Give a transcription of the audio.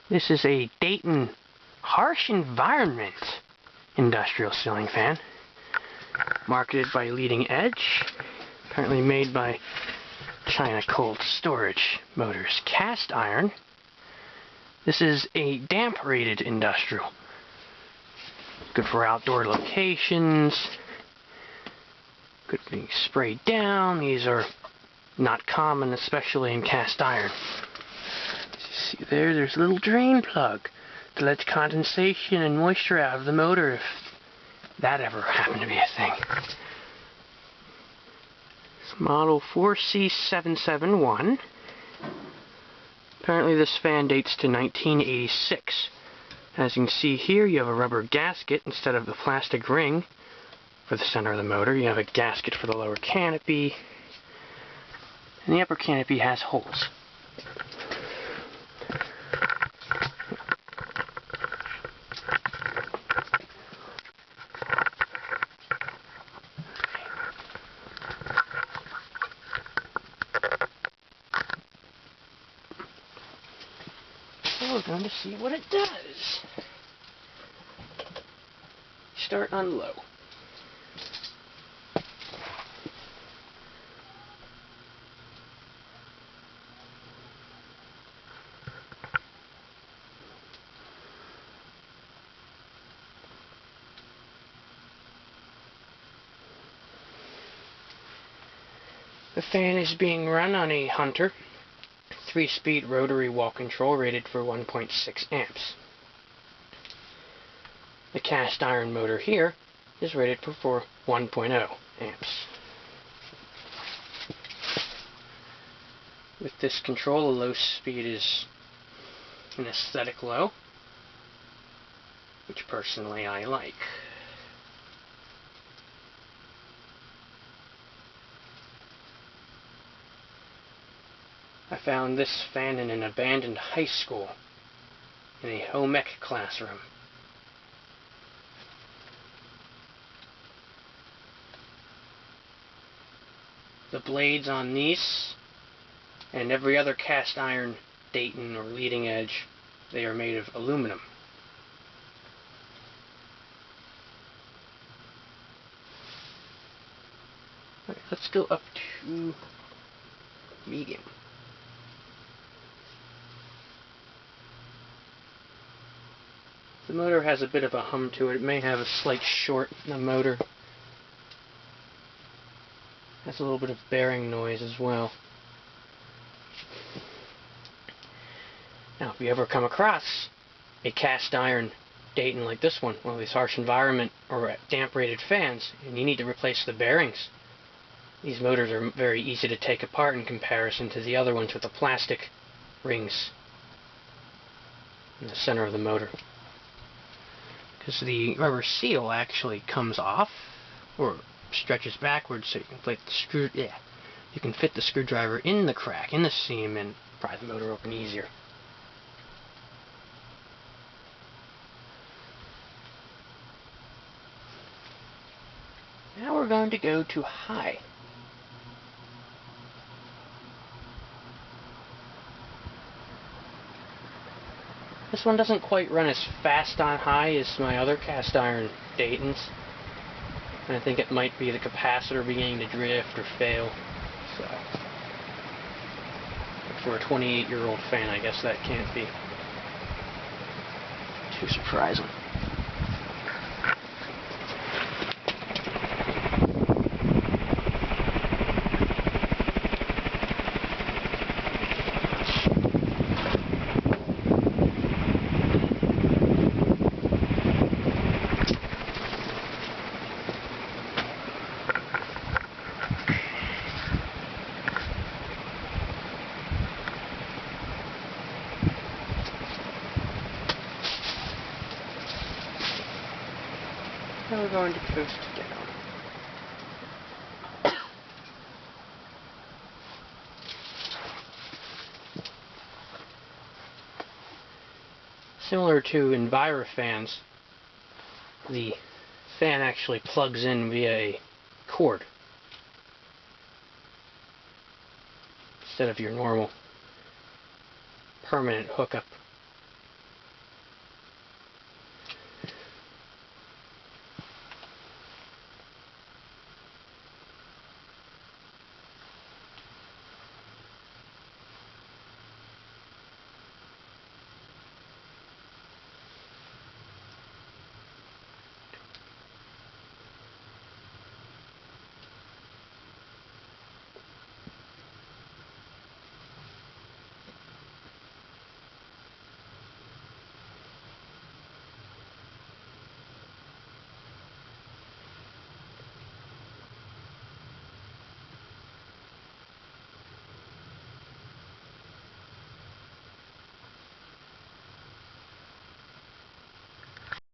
This is a Dayton harsh environment industrial ceiling fan, marketed by Leading Edge, apparently made by China Cold Storage Motors. Cast iron. This is a damp rated industrial. Good for outdoor locations. Good for being sprayed down. These are not common, especially in cast iron. See there, there's a little drain plug to let condensation and moisture out of the motor if that ever happened to be a thing. It's model 4C771. Apparently this fan dates to 1986. As you can see here, you have a rubber gasket instead of the plastic ring for the center of the motor. You have a gasket for the lower canopy, and the upper canopy has holes. So we're going to see what it does. Start on low. The fan is being run on a Hunter 3-speed rotary wall control rated for 1.6 amps. The cast iron motor here is rated for 1.0 amps. With this control, the low speed is an aesthetic low, which personally I like. I found this fan in an abandoned high school in a home ec classroom. The blades on these and every other cast iron Dayton or Leading Edge, they are made of aluminum. Okay, let's go up to medium. The motor has a bit of a hum to it. It may have a slight short in the motor. Has a little bit of bearing noise as well. Now, if you ever come across a cast iron Dayton like this one of these harsh environment or damp rated fans, and you need to replace the bearings, these motors are very easy to take apart in comparison to the other ones with the plastic rings in the center of the motor. Because the rubber seal actually comes off or stretches backwards, so you can fit the screwdriver in the crack, in the seam, and pry the motor open easier. Now we're going to go to high. This one doesn't quite run as fast on high as my other cast iron Daytons. And I think it might be the capacitor beginning to drift or fail. So, for a 28-year-old fan, I guess that can't be too surprising. Now we're going to coast down. Similar to EnviroFans, the fan actually plugs in via a cord instead of your normal permanent hookup